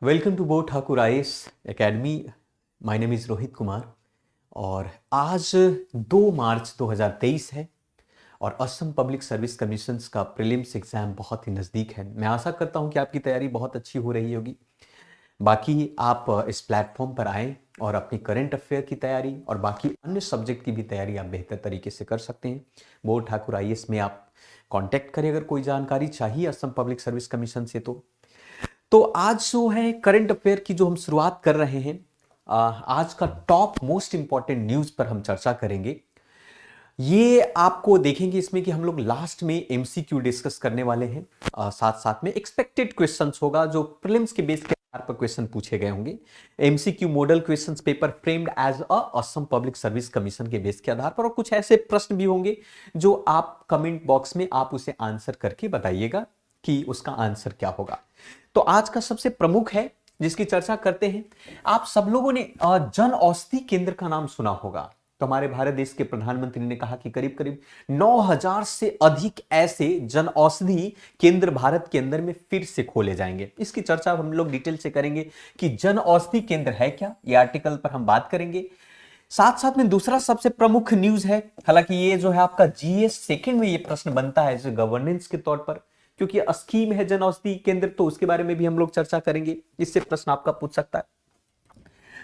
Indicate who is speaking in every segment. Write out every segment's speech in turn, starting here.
Speaker 1: Welcome to बोट Thakur IAS academy. My name is Rohit Kumar और आज 2 मार्च 2023 है और असम पब्लिक सर्विस कमीशंस का प्रीलिम्स एग्ज़ाम बहुत ही नज़दीक है। मैं आशा करता हूं कि आपकी तैयारी बहुत अच्छी हो रही होगी। बाकी आप इस प्लेटफॉर्म पर आएँ और अपनी करंट अफेयर की तैयारी और बाकी अन्य सब्जेक्ट की भी तैयारी आप बेहतर तरीके से कर सकते हैं। बोट ठाकुर आईएएस में आप कांटेक्ट करें अगर कोई जानकारी चाहिए असम पब्लिक सर्विस कमीशन से। तो आज जो है करंट अफेयर की जो हम शुरुआत कर रहे हैं, आज का टॉप मोस्ट इंपॉर्टेंट न्यूज पर हम चर्चा करेंगे। ये आपको देखेंगे इसमें कि हम लोग लास्ट में एमसीक्यू डिस्कस करने वाले हैं, साथ साथ में एक्सपेक्टेड क्वेश्चंस होगा जो प्रीलिम्स के बेस के आधार पर क्वेश्चन पूछे गए होंगे। MCQ model questions paper framed as a Assam public service commission के बेस के आधार पर, और कुछ ऐसे प्रश्न भी होंगे जो आप कमेंट बॉक्स में आप उसे आंसर करके बताइएगा कि उसका आंसर क्या होगा। तो आज का सबसे प्रमुख है जिसकी चर्चा करते हैं। आप सब लोगों ने जन औषधि केंद्र का नाम सुना होगा। तो हमारे भारत देश के प्रधानमंत्री ने कहा कि करीब करीब 9000 से अधिक ऐसे जन औषधि केंद्र भारत के अंदर में फिर से खोले जाएंगे। इसकी चर्चा हम लोग डिटेल से करेंगे कि जन औषधि केंद्र है क्या, ये आर्टिकल पर हम बात करेंगे। साथ साथ में दूसरा सबसे प्रमुख न्यूज है, हालांकि ये जो है आपका जीएस सेकंड में ये प्रश्न बनता है जो गवर्नेंस के तौर पर, क्योंकि स्कीम है जन औषधि केंद्र, तो उसके बारे में भी हम लोग चर्चा करेंगे। इससे प्रश्न आपका पूछ सकता है।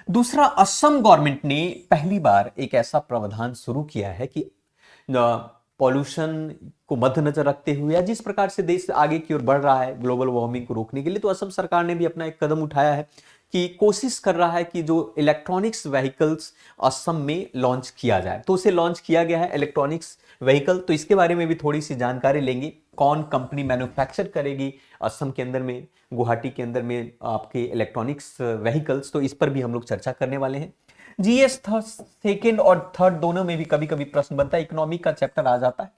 Speaker 1: दूसरा, असम गवर्नमेंट ने पहली बार एक ऐसा प्रावधान शुरू किया है कि पॉल्यूशन को मद्देनजर रखते हुए या जिस प्रकार से देश आगे की ओर बढ़ रहा है ग्लोबल वार्मिंग को रोकने के लिए, तो असम सरकार ने भी अपना एक कदम उठाया है कि कोशिश कर रहा है कि जो इलेक्ट्रॉनिक्स व्हीकल्स असम में लॉन्च किया जाए। तो उसे लॉन्च किया गया है इलेक्ट्रॉनिक्स व्हीकल। तो इसके बारे में भी थोड़ी सी जानकारी लेंगे। कौन कंपनी मैन्युफैक्चर करेगी असम के अंदर में, गुवाहाटी के अंदर में आपके इलेक्ट्रॉनिक्स व्हीकल्स, तो इस पर भी हम लोग चर्चा करने वाले हैं। जीएस सेकेंड और थर्ड दोनों में भी कभी कभी प्रश्न बनता है, इकोनॉमिक का चैप्टर आ जाता है।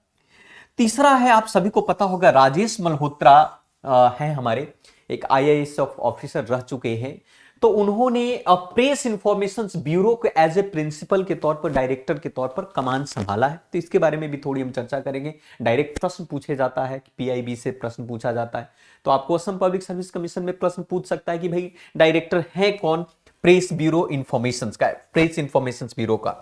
Speaker 1: तीसरा है, आप सभी को पता होगा राजेश मल्होत्रा हैं हमारे, एक आईएएस ऑफिसर रह चुके हैं। तो उन्होंने प्रेस इंफॉर्मेशन ब्यूरो को एज ए प्रिंसिपल के तौर पर, डायरेक्टर के तौर पर कमान संभाला है। तो इसके बारे में भी थोड़ी हम चर्चा करेंगे। डायरेक्ट प्रश्न पूछे जाता है, पीआईबी से प्रश्न पूछा जाता है, तो आपको असम पब्लिक सर्विस कमीशन में प्रश्न पूछ सकता है कि भाई डायरेक्टर है कौन प्रेस ब्यूरो इंफॉर्मेशन का, प्रेस इंफॉर्मेशन ब्यूरो का।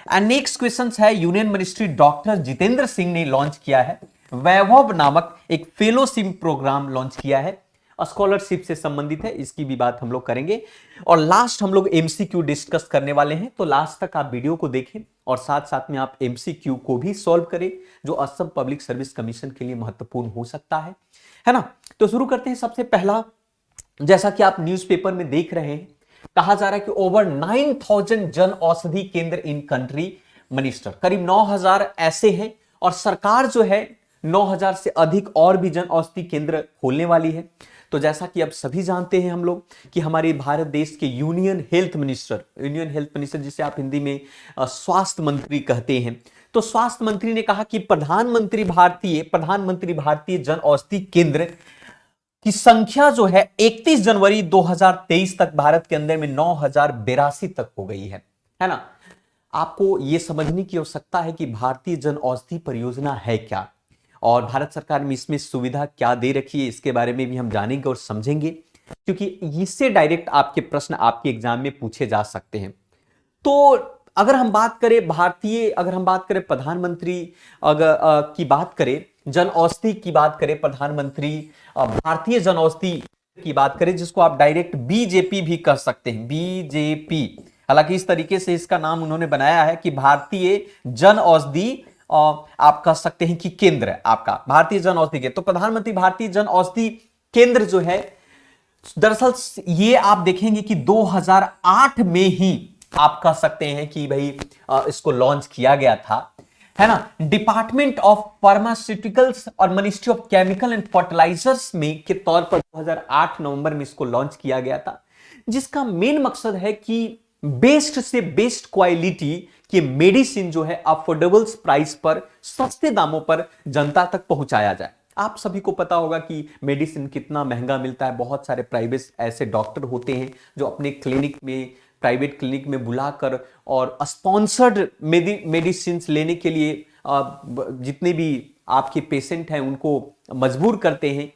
Speaker 1: एंड नेक्स्ट क्वेश्चन है, union ministry doctor Jitendra Singh ने लॉन्च किया है वैभव नामक एक फेलोशिप प्रोग्राम लॉन्च किया है, स्कॉलरशिप से संबंधित है। इसकी भी बात हम लोग करेंगे। और लास्ट हम लोग एमसीक्यू डिस्कस करने वाले हैं, तो लास्ट तक आप वीडियो को देखें और साथ साथ में आप एमसीक्यू को भी सॉल्व करें जो असम पब्लिक सर्विस कमीशन के लिए महत्वपूर्ण हो सकता है ना। तो शुरू करते हैं। सबसे पहला, जैसा कि आप न्यूज़पेपर में देख रहे हैं, कहा जा रहा है कि ओवर 9000 जन औषधि केंद्र इन कंट्री मिनिस्टर, करीब 9000 ऐसे हैं और सरकार जो है 9000 से अधिक और भी जन औषधि केंद्र खोलने वाली है। तो जैसा कि अब सभी जानते हैं हम लोग कि हमारे भारत देश के यूनियन हेल्थ मिनिस्टर जिसे आप हिंदी में स्वास्थ्य मंत्री कहते हैं, तो स्वास्थ्य मंत्री ने कहा कि प्रधानमंत्री भारतीय जन औषधि केंद्र की संख्या जो है 31 जनवरी 2023 तक भारत के अंदर में 9082 तक हो गई है ना। आपको यह समझने की आवश्यकता है कि भारतीय जन औषधि परियोजना है क्या और भारत सरकार में इसमें सुविधा क्या दे रखी है, इसके बारे में भी हम जानेंगे और समझेंगे, क्योंकि इससे डायरेक्ट आपके प्रश्न आपके एग्जाम में पूछे जा सकते हैं। तो अगर हम बात करें प्रधानमंत्री की बात करें, जन औषधि की बात करें, प्रधानमंत्री भारतीय जन औषधि की बात करें, जिसको आप डायरेक्ट बीजेपी भी कह सकते हैं, बीजेपी। हालांकि इस तरीके से इसका नाम उन्होंने बनाया है कि भारतीय जन औषधि, आप कह सकते हैं कि केंद्र है आपका भारतीय जन औषधि केंद्र। तो प्रधानमंत्री भारतीय जन औषधि केंद्र जो है, दरअसल ये आप देखेंगे कि 2008 में ही आप कह सकते हैं कि भाई इसको लॉन्च किया गया था, है ना। डिपार्टमेंट ऑफ फार्मास्यूटिकल्स और ministry of chemical and fertilizers में के तौर पर 2008 नवंबर में इसको लॉन्च किया गया था, जिसका मेन मकसद है कि बेस्ट से बेस्ट क्वालिटी की मेडिसिन जो है अफोर्डेबल प्राइस पर, सस्ते दामों पर जनता तक पहुंचाया जाए। आप सभी को पता होगा कि मेडिसिन कितना महंगा मिलता है। बहुत सारे प्राइवेट ऐसे डॉक्टर होते हैं जो अपने प्राइवेट क्लिनिक में बुलाकर और स्पॉन्सर्ड मेडिसिन लेने के लिए जितने भी आपके पेशेंट हैं उनको मजबूर करते हैं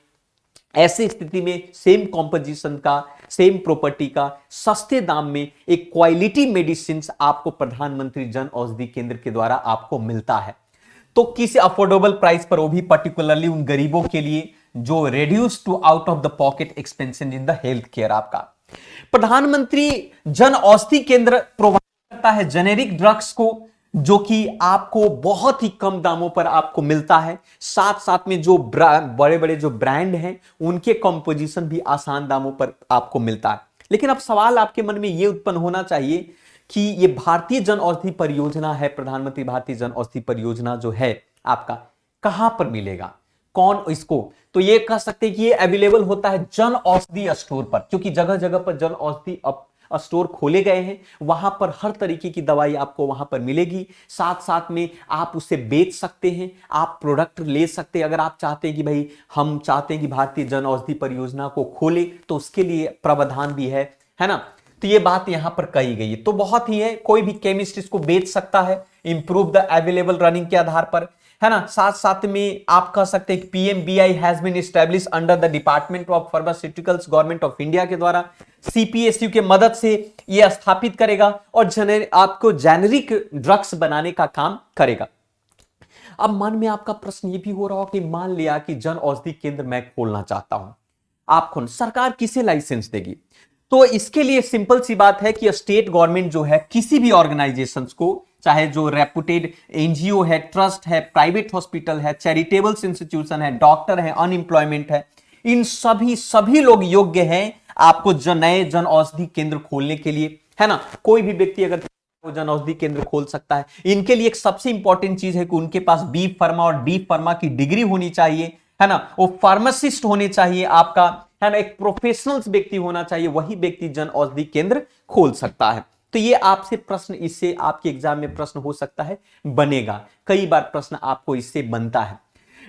Speaker 1: ऐसी स्थिति में सेम कॉम्पोजिशन का, सेम प्रॉपर्टी का सस्ते दाम में एक क्वालिटी मेडिसिन आपको प्रधानमंत्री जन औषधि केंद्र के द्वारा आपको मिलता है। तो किसी अफोर्डेबल प्राइस पर, वो भी पर्टिकुलरली उन गरीबों के लिए जो reduce to out of the pocket expansion in the health care. आपका प्रधानमंत्री जन औषधि केंद्र प्रोवाइड करता है जेनेरिक ड्रग्स को, जो कि आपको बहुत ही कम दामों पर आपको मिलता है। साथ साथ में जो बड़े बड़े जो ब्रांड हैं उनके कंपोजिशन भी आसान दामों पर आपको मिलता है। लेकिन अब सवाल आपके मन में यह उत्पन्न होना चाहिए कि ये भारतीय जन औषधि परियोजना है, प्रधानमंत्री भारतीय जन औषधि परियोजना जो है आपका, कहां पर मिलेगा, कौन इसको, तो ये कह सकते हैं कि ये अवेलेबल होता है जन औषधि स्टोर पर, क्योंकि जगह जगह पर जन औषधि स्टोर खोले गए हैं। वहां पर हर तरीके की दवाई आपको वहां पर मिलेगी। साथ साथ में आप उसे बेच सकते हैं, आप प्रोडक्ट ले सकते हैं। अगर आप चाहते हैं कि भाई हम चाहते हैं कि भारतीय जन औषधि परियोजना को खोले, तो उसके लिए प्रावधान भी है ना। तो ये बात यहां पर कही गई है। तो बहुत ही है, कोई भी केमिस्ट इसको बेच सकता है इंप्रूव द अवेलेबल रनिंग के आधार पर, है ना। साथ साथ में आप कह सकते हैं कि PMBI has been establish under the department of pharmaceuticals, government of India के द्वारा सीपीएसयू के मदद से यह स्थापित करेगा और आपको जेनेरिक ड्रग्स बनाने का काम करेगा। अब मन में आपका प्रश्न यह भी हो रहा हो कि मान लिया कि जन औषधि केंद्र मैं खोलना चाहता हूं, आप खोल, सरकार किसे लाइसेंस देगी? तो इसके लिए सिंपल सी बात है कि स्टेट गवर्नमेंट जो है किसी भी ऑर्गेनाइजेशंस को, चाहे जो रेपुटेड एनजीओ है, ट्रस्ट है, प्राइवेट हॉस्पिटल है, चैरिटेबल इंस्टीट्यूशन है, डॉक्टर है, अनएम्प्लॉयमेंट है, इन सभी लोग योग्य हैं आपको नए जन औषधि केंद्र खोलने के लिए, है ना। कोई भी व्यक्ति अगर जन औषधि केंद्र खोल सकता है। इनके लिए एक सबसे इंपॉर्टेंट चीज है कि उनके पास बी फार्मा और डी फार्मा की डिग्री होनी चाहिए, है ना। वो फार्मासिस्ट होने चाहिए आपका, है ना, एक प्रोफेशनल व्यक्ति होना चाहिए, वही व्यक्ति जन औषधि केंद्र खोल सकता है। तो ये आपसे प्रश्न, इससे आपके एग्जाम में प्रश्न हो सकता है, बनेगा, कई बार प्रश्न आपको इससे बनता है।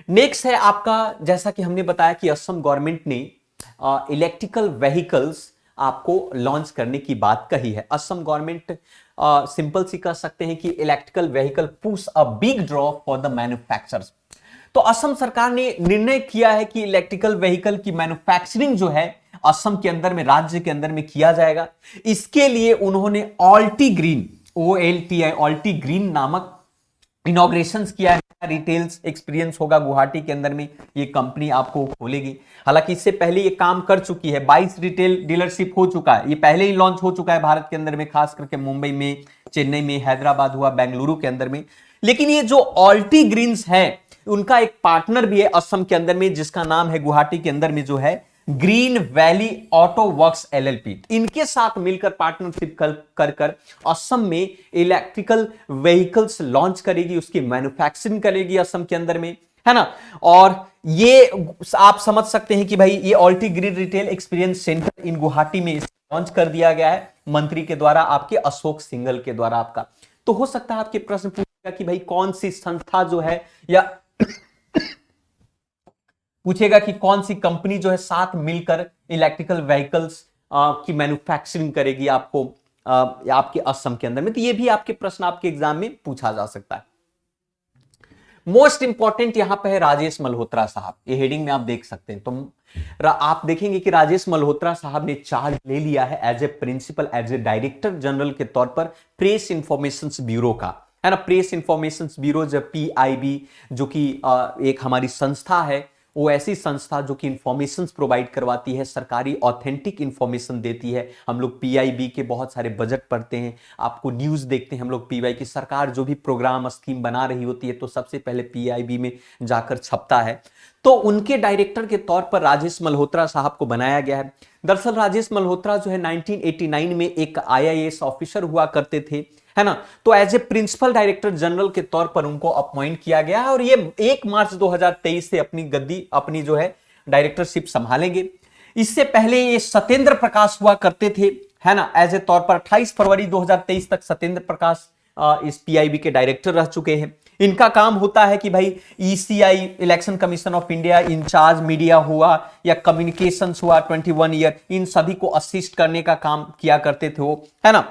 Speaker 1: नेक्स्ट है आपका, जैसा कि हमने बताया कि असम गवर्नमेंट ने इलेक्ट्रिकल व्हीकल्स आपको लॉन्च करने की बात कही है। असम गवर्नमेंट सिंपल सी कह सकते हैं कि electrical vehicle push a big draw for the manufacturers. तो असम सरकार ने निर्णय किया है कि इलेक्ट्रिकल व्हीकल की मैन्युफैक्चरिंग जो है असम के अंदर में, राज्य के अंदर में किया जाएगा। इसके लिए उन्होंने ऑल्टी ग्रीन, OLTI ऑल्टी ग्रीन नामक इनॉग्रेशन किया है। रिटेल्स एक्सपीरियंस होगा गुवाहाटी के अंदर में, ये कंपनी आपको खोलेगी। हालांकि इससे पहले ये काम कर चुकी है, 22 रिटेल डीलरशिप हो चुका है, ये पहले ही लॉन्च हो चुका है भारत के अंदर में, खास करके मुंबई में, चेन्नई में, हैदराबाद हुआ, बेंगलुरु के अंदर में। लेकिन ये जो ऑल्टी ग्रीन्स है, उनका एक पार्टनर भी है असम के अंदर में, जिसका नाम है गुवाहाटी के अंदर में जो है green valley auto works LLP। इनके साथ मिलकर पार्टनरशिप कर असम में इलेक्ट्रिकल व्हीकल्स लॉन्च करेगी, उसकी मैन्युफैक्चरिंग करेगी असम के अंदर में, है ना। और ये आप समझ सकते हैं कि भाई ये ऑल्टी ग्रीन रिटेल एक्सपीरियंस सेंटर इन गुवाहाटी में लॉन्च कर दिया गया है मंत्री के द्वारा, आपके अशोक सिंघल के द्वारा आपका। तो हो सकता है आपके प्रश्न पूछेगा कि भाई कौन सी संस्था जो है, या पूछेगा कि कौन सी कंपनी जो है साथ मिलकर इलेक्ट्रिकल व्हीकल्स की मैन्युफैक्चरिंग करेगी आपको आपके असम के अंदर में। तो ये भी आपके प्रश्न आपके एग्जाम में पूछा जा सकता है। मोस्ट इंपॉर्टेंट यहां पे है राजेश मल्होत्रा साहब, ये हेडिंग में आप देख सकते हैं। तो आप देखेंगे कि राजेश मल्होत्रा साहब ने चार्ज ले लिया है as a principal, as a director general के तौर पर प्रेस इंफॉर्मेशन ब्यूरो का, है ना। प्रेस इंफॉर्मेशन ब्यूरो जब PIB, जो कि एक हमारी संस्था है, वो ऐसी संस्था जो कि इंफॉर्मेशन प्रोवाइड करवाती है, सरकारी ऑथेंटिक इंफॉर्मेशन देती है। हम लोग PIB के बहुत सारे बजट पढ़ते हैं, आपको न्यूज़ देखते हैं हम लोग PIB की, सरकार जो भी प्रोग्राम स्कीम बना रही होती है तो सबसे पहले PIB में जाकर छपता है। तो उनके डायरेक्टर के तौर पर राजेश मल्होत्रा साहब को बनाया गया है। दरअसल राजेश मल्होत्रा जो है 1989 में एक IAS ऑफिसर हुआ करते थे, है ना। तो as a principal director general के तौर पर उनको अपॉइंट किया गया है और ये 1 मार्च 2023 से अपनी गद्दी, अपनी जो है डायरेक्टरशिप संभालेंगे। इससे पहले ये सत्येंद्र प्रकाश हुआ करते थे, है ना, एज ए तौर पर 28 फरवरी 2023 तक सत्येंद्र प्रकाश इस PIB के डायरेक्टर रह चुके हैं। इनका काम होता है कि भाई ECI election commission of India in charge media हुआ या कम्युनिकेशंस हुआ 21 ईयर, इन सभी को असिस्ट करने का काम किया करते थे वो, है ना।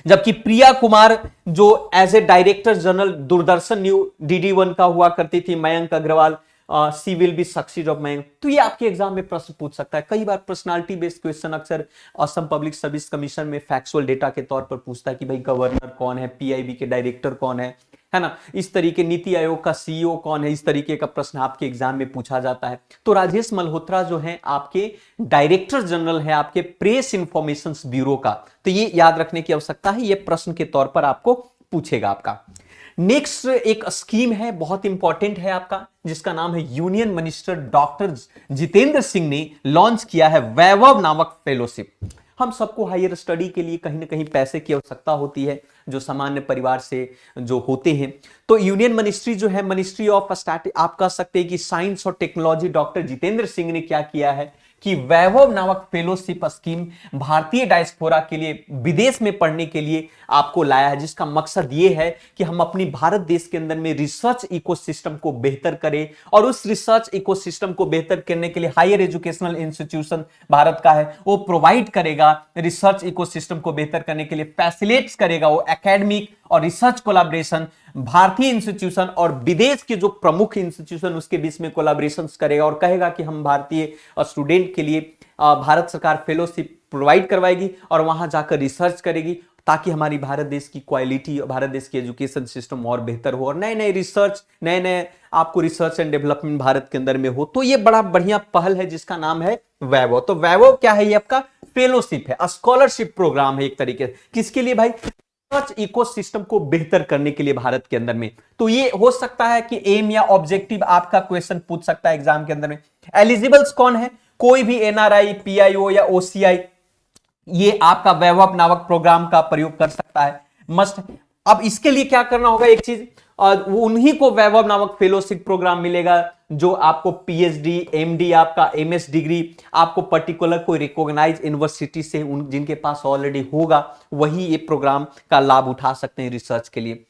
Speaker 1: जबकि प्रिया कुमार जो as a director general Doordarshan new DD1 का हुआ करती थी, Mayank Agarwal she will be succeed of man. तो ये आपके एग्जाम में प्रश्न पूछ सकता है। कई बार पर्सनालिटी बेस्ड क्वेश्चन अक्सर असम पब्लिक सर्विस कमीशन में फैक्चुअल डेटा के तौर पर पूछता है कि भाई गवर्नर कौन है, पीआईबी के डायरेक्टर कौन है ना, इस तरीके नीति आयोग का सीईओ कौन है, इस तरीके का प्रश्न आपके एग्जाम में पूछा जाता है। तो राजेश मल्होत्रा जो है आपके डायरेक्टर जनरल है आपके प्रेस इंफॉर्मेशन ब्यूरो का, तो ये याद रखने की आवश्यकता है, ये प्रश्न के तौर पर आपको पूछेगा आपका। नेक्स्ट एक स्कीम है, बहुत इंपॉर्टेंट है आपका, जिसका नाम है union minister doctor Jitendra Singh ने लॉन्च किया है, वैभव नामक फेलोशिप। हम सबको हायर स्टडी के लिए कहीं ना कहीं पैसे की आवश्यकता होती है, जो सामान्य परिवार से जो होते हैं। तो यूनियन मिनिस्ट्री जो है, मिनिस्ट्री ऑफ स्टैटिस्टिक्स, आप कह सकते हैं कि साइंस और टेक्नोलॉजी, डॉक्टर जितेंद्र सिंह ने क्या किया है कि वैभव नामक फेलोशिप स्कीम भारतीय डायस्पोरा के लिए विदेश में पढ़ने के लिए आपको लाया है, जिसका मकसद यह है कि हम अपनी भारत देश के अंदर में रिसर्च इकोसिस्टम को बेहतर करें, और उस रिसर्च इकोसिस्टम को बेहतर करने के लिए हायर एजुकेशनल इंस्टीट्यूशन भारत का है वो प्रोवाइड करेगा, रिसर्च इकोसिस्टम को बेहतर करने के लिए फैसिलिटेट करेगा वो एकेडमिक और रिसर्च कोलैबोरेशन, भारतीय इंस्टीट्यूशन और विदेश के जो प्रमुख इंस्टीट्यूशन उसके बीच में कोलैबोरेशन करेगा, और कहेगा कि हम भारतीय स्टूडेंट के लिए भारत सरकार फेलोशिप प्रोवाइड करवाएगी और वहां जाकर रिसर्च करेगी, ताकि हमारी भारत देश की क्वालिटी, भारत देश की एजुकेशन सिस्टम और बेहतर हो, और नए नए रिसर्च, नए नए आपको रिसर्च एंड डेवलपमेंट भारत के अंदर में हो। तो ये बड़ा बढ़िया पहल है जिसका नाम है वैभव। तो वैभव क्या है, ये आपका फेलोशिप है, स्कॉलरशिप प्रोग्राम है एक तरीके से। किसके लिए भाई? रिसर्च इकोसिस्टम को बेहतर करने के लिए भारत के अंदर में। तो ये हो सकता है कि एम या ऑब्जेक्टिव आपका क्वेश्चन पूछ सकता है एग्जाम के अंदर में। एलिजिबल्स कौन है? कोई भी एनआरआई, पीआईओ या ओसीआई ये आपका वैभव नामक प्रोग्राम का प्रयोग कर सकता है, मस्ट। अब इसके लिए क्या करना होगा, एक चीज, उन्हीं को वैभव नामक फेलोशिप प्रोग्राम मिलेगा जो आपको पीएचडी, एमडी, आपका एमएस डिग्री आपको पर्टिकुलर कोई रिकॉग्नाइज यूनिवर्सिटी से जिनके पास ऑलरेडी होगा, वही ये प्रोग्राम का लाभ उठा सकते हैं रिसर्च के लिए।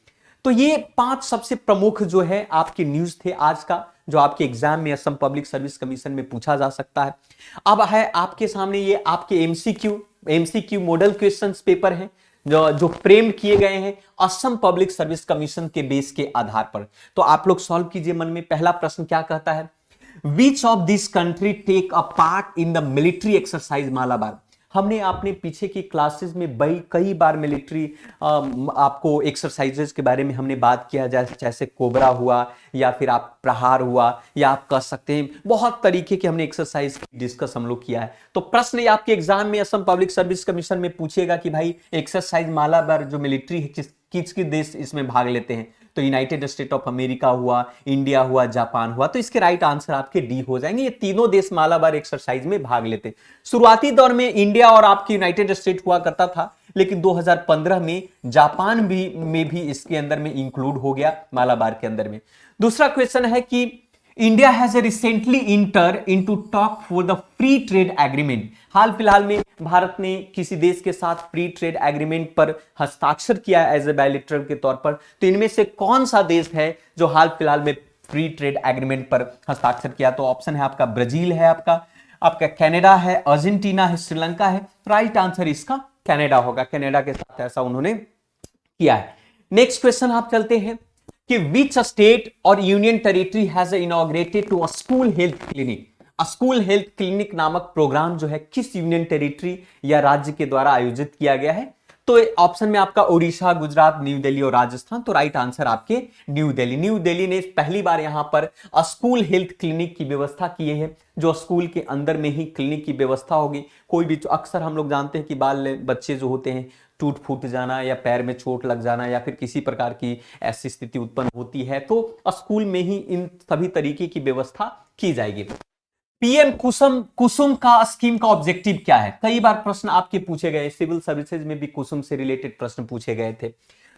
Speaker 1: तो ये 5 सबसे प्रमुख जो है आपकी न्यूज थे आज का, जो आपके एग्जाम में असम पब्लिक सर्विस कमीशन में पूछा जा सकता है। अब है आपके सामने ये आपके एमसीक्यू मॉडल क्वेश्चंस पेपर हैं जो फ्रेम किए गए हैं असम पब्लिक सर्विस कमीशन के बेस के आधार पर। तो आप लोग सॉल्व कीजिए मन में। पहला प्रश्न क्या कहता है? Which of this country take a part in the military exercise Malabar. हमने आपने पीछे की क्लासेस में कई बार मिलिट्री आपको एक्सरसाइजेस के बारे में हमने बात किया, जैसे कोबरा हुआ या फिर आप प्रहार हुआ, या आप कह सकते हैं बहुत तरीके के हमने एक्सरसाइज डिस्कस हम लोग किया है। तो प्रश्न ये आपके एग्जाम में असम पब्लिक सर्विस कमीशन में पूछेगा कि भाई एक्सरसाइज मालाबार जो मिलिट्री है किस देश इसमें भाग लेते हैं? तो यूनाइटेड स्टेट ऑफ अमेरिका हुआ, इंडिया हुआ, जापान हुआ। तो इसके राइट आंसर आपके डी हो जाएंगे। ये तीनों देश मालाबार एक्सरसाइज में भाग लेते। शुरुआती दौर में इंडिया और आपकी यूनाइटेड स्टेट हुआ करता था, लेकिन 2015 में जापान में भी इसके अंदर में इंक्लूड हो गया मालाबार के अंदर में। दूसरा क्वेश्चन है कि India has recently enter into talk for the free trade agreement. हाल फिलहाल में भारत ने किसी देश के साथ फ्री ट्रेड एग्रीमेंट पर हस्ताक्षर किया है एज ए बायलैटरल के तौर पर। तो इनमें से कौन सा देश है जो हाल फिलहाल में फ्री ट्रेड एग्रीमेंट पर हस्ताक्षर किया? तो ऑप्शन है आपका ब्राजील है, आपका कनाडा है, अर्जेंटीना है, श्रीलंका है। राइट आंसर इसका कनाडा होगा। कनाडा के साथ ऐसा उन्होंने किया है। नेक्स्ट क्वेश्चन आप चलते हैं कि विच स्टेट और union territory has inaugurated to a school health clinic. School health clinic नामक प्रोग्राम जो है किस यूनियन टेरिटरी या राज्य के द्वारा आयोजित किया गया है? तो ऑप्शन में आपका उड़ीसा, गुजरात, न्यू दिल्ली और राजस्थान। तो राइट आंसर आपके न्यू दिल्ली। न्यू दिल्ली ने पहली बार यहां पर स्कूल हेल्थ क्लिनिक की व्यवस्था की है, जो स्कूल के अंदर में ही क्लिनिक की व्यवस्था होगी। कोई भी, अक्सर हम लोग जानते हैं कि बाल बच्चे जो होते हैं टूट फूट जाना या पैर में चोट लग जाना या फिर किसी प्रकार की ऐसी स्थिति उत्पन्न होती है, तो स्कूल में ही इन सभी तरीके की व्यवस्था की जाएगी। पीएम कुसुम का स्कीम का ऑब्जेक्टिव क्या है? कई बार प्रश्न आपके पूछे गए, सिविल सर्विसेज में भी कुसुम से रिलेटेड प्रश्न पूछे गए थे।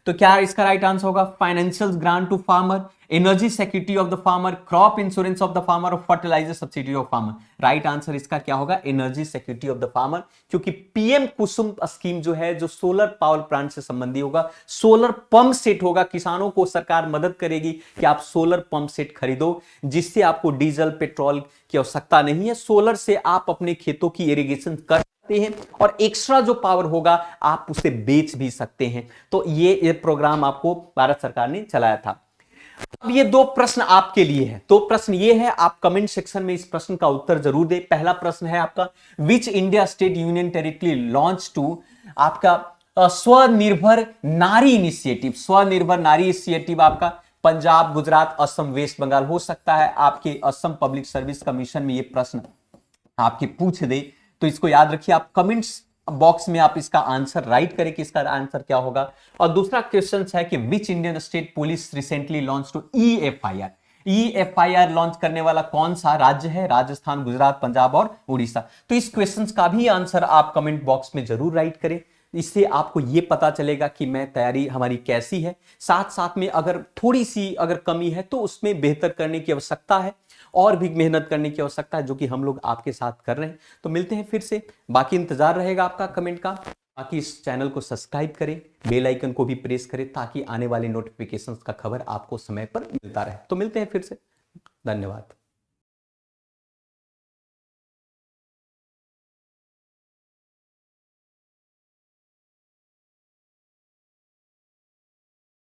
Speaker 1: तो क्या इसका राइट आंसर होगा? Financial grant to farmer, energy security of the farmer, crop insurance of the farmer और fertiliser subsidy of farmer. Right answer इसका क्या होगा? Energy security of the farmer, क्योंकि पीएम कुसुम स्कीम जो है जो सोलर पावर प्लांट से संबंधी होगा, सोलर पंप सेट होगा। किसानों को सरकार मदद करेगी कि आप सोलर पंप सेट खरीदो, जिससे आपको डीजल पेट्रोल की आवश्यकता नहीं है। सोलर से आप अपने खेतों की इरिगेशन कर हैं और एक्स्ट्रा जो पावर होगा आप उसे बेच भी सकते हैं। तो ये प्रोग्राम आपको भारत सरकार ने चलाया था। अब ये दो प्रश्न आपके लिए है। दो प्रश्न ये है, आप कमेंट सेक्शन में इस प्रश्न का उत्तर जरूर दें। पहला प्रश्न है आपका, which India state union territory launch to आपका स्वनिर्भर नारी इनिशिएटिव। स्वनिर्भर नारी इनिशिएटिव आपका पंजाब, गुजरात, असम, वेस्ट बंगाल हो सकता है आपके असम पब्लिक सर्विस कमीशन में ये प्रश्न आपके पूछ दे, तो इसको याद रखिए। आप कमेंट्स बॉक्स में आप इसका आंसर राइट करें कि इसका आंसर क्या होगा। और दूसरा क्वेश्चन है कि which Indian state police recently launch to EFIR। EFIR लॉन्च करने वाला कौन सा राज्य है? राजस्थान, गुजरात, पंजाब और उड़ीसा। तो इस क्वेश्चन का भी आंसर आप कमेंट बॉक्स में जरूर राइट करें। इससे आपको यह पता चलेगा कि मैं तैयारी हमारी कैसी है। साथ साथ में अगर थोड़ी सी अगर कमी है तो उसमें बेहतर करने की आवश्यकता है, और भी मेहनत करने की आवश्यकता है, जो कि हम लोग आपके साथ कर रहे हैं। तो मिलते हैं फिर से, बाकी इंतजार रहेगा आपका कमेंट का। बाकी इस चैनल को सब्सक्राइब करें, बेल आइकन को भी प्रेस करें, ताकि आने वाले नोटिफिकेशंस का खबर आपको समय पर मिलता रहे। तो मिलते हैं फिर से, धन्यवाद।